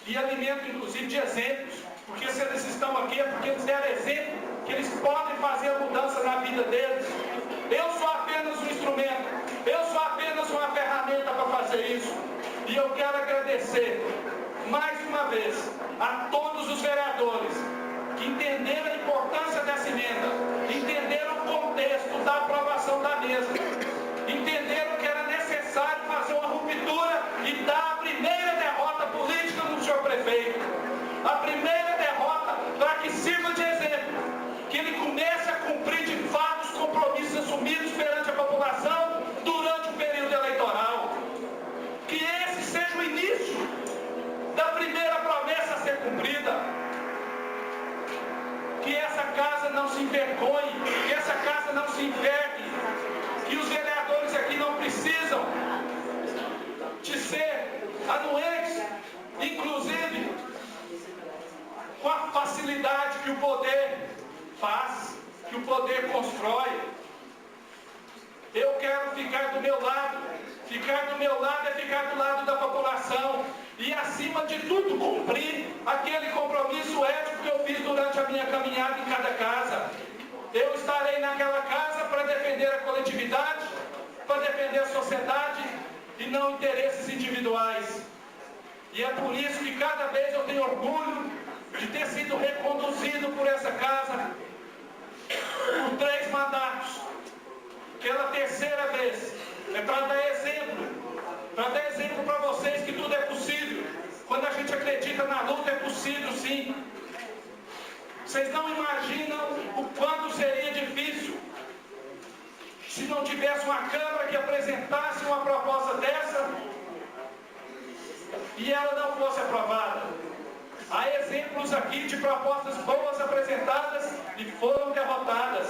e alimentam inclusive de exemplos, porque se eles estão aqui é porque eles deram exemplo que eles podem fazer a mudança na vida deles. Eu sou apenas um instrumento, eu sou apenas uma ferramenta para fazer isso. E eu quero agradecer mais uma vez a todos os vereadores que entenderam a importância dessa emenda, entenderam o contexto da aprovação da mesa, entenderam que era necessário fazer uma ruptura e dar a primeira derrota política no senhor prefeito. A primeira derrota para que sirva de exemplo, que ele comece a cumprir de fato os compromissos assumidos perante a população durante o período eleitoral. Que esse seja o início da primeira promessa a ser cumprida. Que essa casa não se envergonhe, que essa casa não se envergue, que os vereadores aqui não precisam de ser anuentes, inclusive com a facilidade que o poder faz, que o poder constrói. Eu quero ficar do meu lado. Ficar do meu lado é ficar do lado da população e, acima de tudo, cumprir aquele compromisso ético que eu fiz durante a minha caminhada em cada casa. Eu estarei naquela casa para defender a coletividade, para defender a sociedade e não interesses individuais. E é por isso que cada vez eu tenho orgulho de ter sido reconduzido por essa casa por 3 mandatos. Pela terceira vez, é para dar exemplo para vocês que tudo é possível. Quando a gente acredita na luta, é possível sim. Vocês não imaginam o quanto seria difícil se não tivesse uma Câmara que apresentasse uma proposta dessa e ela não fosse aprovada. Há exemplos aqui de propostas boas apresentadas e foram derrotadas.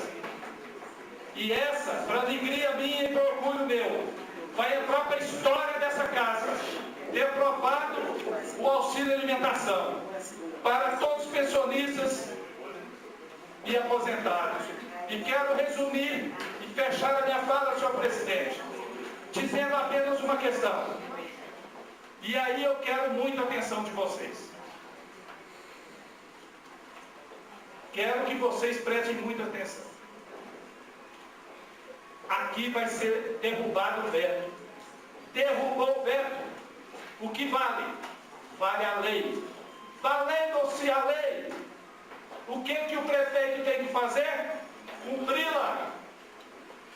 E essa, para alegria minha e para orgulho meu, vai entrar para a história dessa casa, ter aprovado o auxílio alimentação para todos os pensionistas e aposentados. E quero resumir e fechar a minha fala, senhor presidente, dizendo apenas uma questão. E aí eu quero muita atenção de vocês. Quero que vocês prestem muita atenção. Aqui vai ser derrubado o veto. Derrubou o veto. O que vale? Vale a lei. Valendo-se a lei, o que o prefeito tem que fazer? Cumpri-la.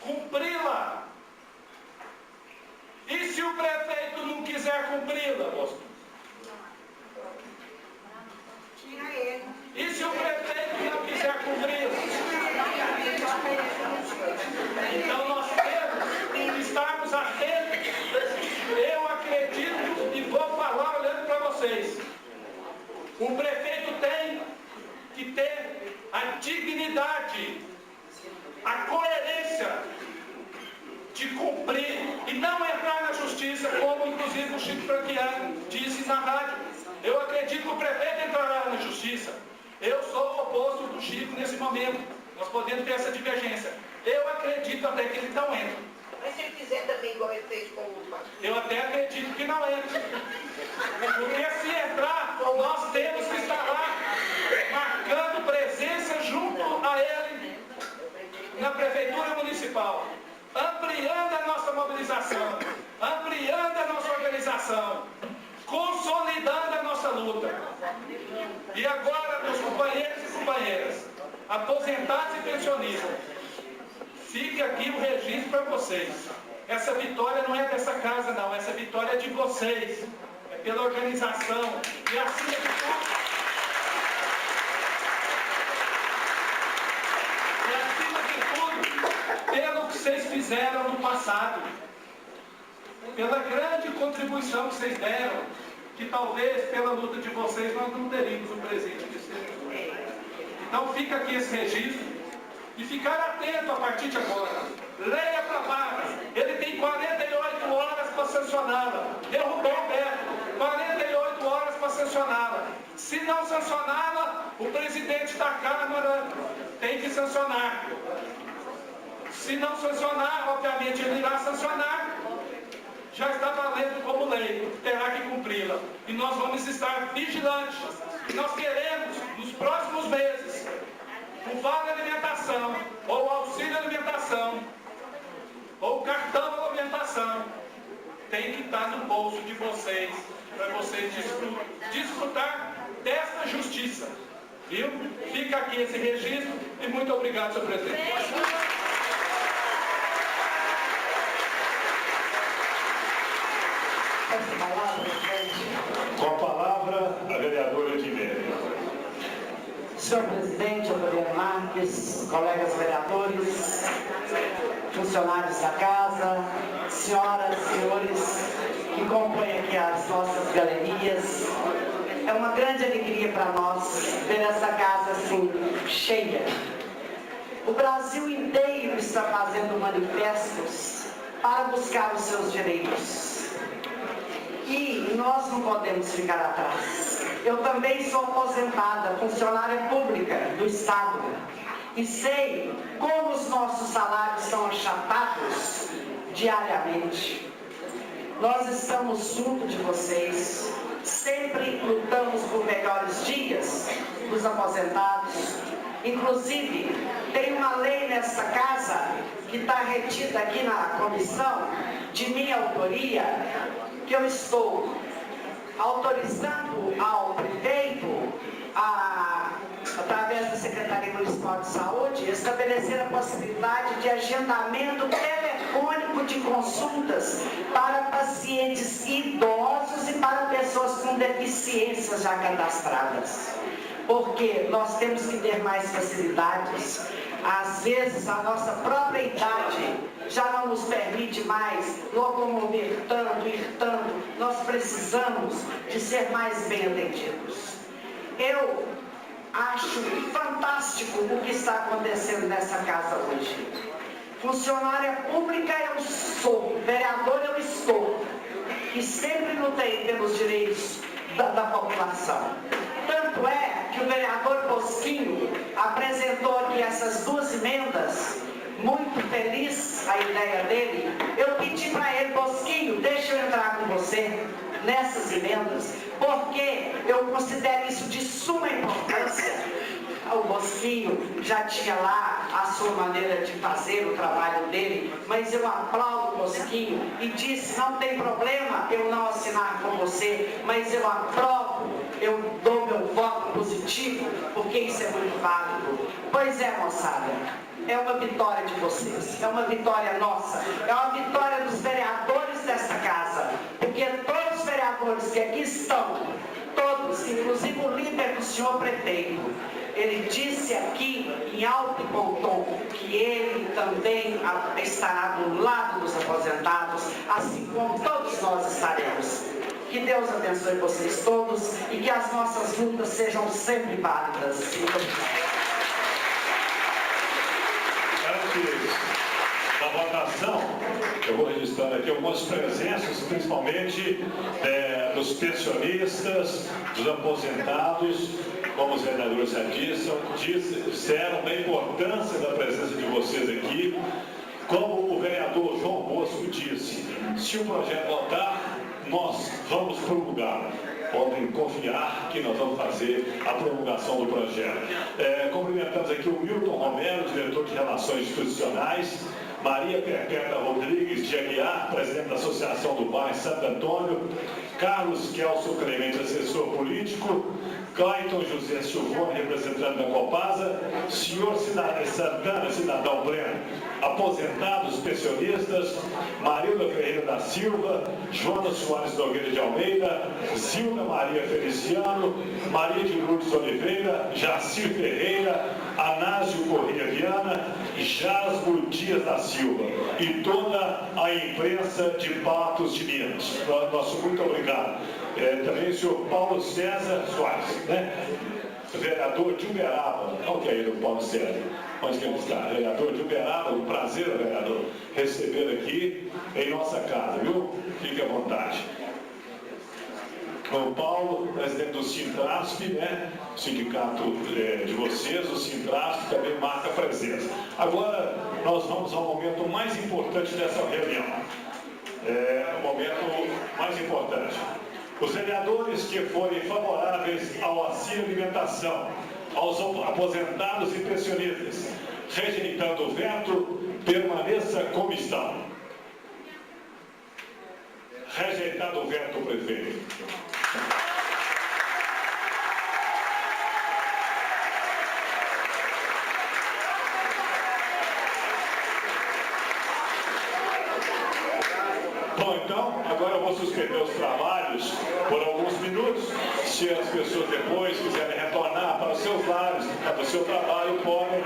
Cumpri-la. E se o prefeito não quiser cumpri-la, moço? E se o prefeito não quiser cumpri-la? Então nós temos que estarmos atentos. Eu acredito e vou falar olhando para vocês. O prefeito tem que ter a dignidade, a coerência de cumprir e não entrar na justiça, como inclusive o Chico Franquiano disse na rádio. Eu acredito que o prefeito entrará na justiça. Eu sou o oposto do Chico nesse momento. Nós podemos ter essa divergência. Eu acredito até que ele não entra. Mas se ele fizer também igual ele fez com o pastor? Eu até acredito que não entra. Porque se entrar, nós temos que estar E agora, meus companheiros e companheiras, aposentados e pensionistas, fique aqui o registro para vocês. Essa vitória não é dessa casa, não. Essa vitória é de vocês. É pela organização. E acima de tudo... pelo que vocês fizeram no passado, pela grande contribuição que vocês deram, que talvez pela luta de vocês nós não teríamos o presente que vocês. Então fica aqui esse registro e ficar atento a partir de agora. Leia para Vargas, ele tem 48 horas para sancioná-la. Derrubou o veto, 48 horas para sancioná-la. Se não sancioná-la, o presidente da Câmara tem que sancionar. Se não sancionar, obviamente ele irá sancionar, já está valendo como lei, terá que cumpri-la. E nós vamos estar vigilantes. Nós queremos, nos próximos meses, o vale alimentação, ou o auxílio alimentação, ou o cartão alimentação, tem que estar no bolso de vocês, para vocês desfrutar dessa justiça. Viu? Fica aqui esse registro e muito obrigado, senhor presidente. Com a palavra, a vereadora Edmênia. Senhor presidente, Adriano Marques, colegas vereadores, funcionários da casa, senhoras e senhores que compõem aqui as nossas galerias, é uma grande alegria para nós ver essa casa assim, cheia. O Brasil inteiro está fazendo manifestos para buscar os seus direitos. E nós não podemos ficar atrás. Eu também sou aposentada, funcionária pública do Estado. E sei como os nossos salários são achatados diariamente. Nós estamos junto de vocês. Sempre lutamos por melhores dias dos aposentados. Inclusive, tem uma lei nessa casa que está retida aqui na comissão, de minha autoria, que eu estou autorizando ao prefeito, através da Secretaria Municipal de Saúde, estabelecer a possibilidade de agendamento telefônico de consultas para pacientes idosos e para pessoas com deficiências já cadastradas. Porque nós temos que ter mais facilidades. Às vezes a nossa própria idade já não nos permite mais locomover tanto, ir tanto. Nós precisamos de ser mais bem atendidos. Eu acho fantástico o que está acontecendo nessa casa hoje. Funcionária pública eu sou, vereador eu estou. E sempre lutei pelos direitos da população. Tanto é que o vereador Bosquinho apresentou aqui essas duas emendas, muito feliz a ideia dele. Eu pedi para ele, Bosquinho, deixa eu entrar com você nessas emendas, porque eu considero isso de suma importância. O Bosquinho já tinha lá a sua maneira de fazer o trabalho dele, mas eu aplaudo o Bosquinho e disse, não tem problema eu não assinar com você, mas eu aprovo, eu dou meu voto positivo, porque isso é muito válido. Pois é, moçada, é uma vitória de vocês, é uma vitória nossa, é uma vitória dos vereadores desta casa, porque todos os vereadores que aqui estão, todos, inclusive o líder do senhor prefeito, ele disse aqui em alto e bom tom que ele também estará do lado dos aposentados, assim como todos nós estaremos. Que Deus abençoe vocês todos e que as nossas lutas sejam sempre válidas. Muito obrigado. Antes da votação, eu vou registrando aqui algumas presenças, principalmente dos pensionistas, dos aposentados, como os vereadores já disseram da importância da presença de vocês aqui. Como o vereador João Bosco disse, se o projeto votar, nós vamos promulgá-lo. Podem confiar que nós vamos fazer a promulgação do projeto. Cumprimentamos aqui o Milton Romero, diretor de Relações Institucionais, Maria Perpétua Rodrigues de Aguiar, presidente da Associação do Bairro Santo Antônio, Carlos Kelso Clemente, assessor político, Clayton José Silvone, representante da Copasa, senhor Santana, cidadão pleno, aposentados, pensionistas, Marilda Ferreira da Silva, Jonas Soares Nogueira de Almeida, Zilda Maria Feliciano, Maria de Lourdes Oliveira, Jacir Ferreira, Anásio Corrêa Viana, Jasmo Dias da Silva e toda a imprensa de Patos de Minas. Nosso muito obrigado. Também o senhor Paulo César Soares, né? Vereador de Uberaba, não que é ele, o Paulo César, onde que ele está? Vereador de Uberaba, um prazer, vereador, receber aqui em nossa casa, viu? Fique à vontade. O Paulo, presidente do Sintrasp, né? O sindicato de vocês, o Sintrasp também marca a presença. Agora, nós vamos ao momento mais importante dessa reunião. O momento mais importante. Os vereadores que forem favoráveis ao auxílio alimentação, aos aposentados e pensionistas, rejeitando o veto, permaneça como estão. Rejeitado o veto, prefeito. Bom, então, agora eu vou suspender os trabalhos por alguns minutos. Se as pessoas depois quiserem retornar para os seus lares, para o seu trabalho, podem.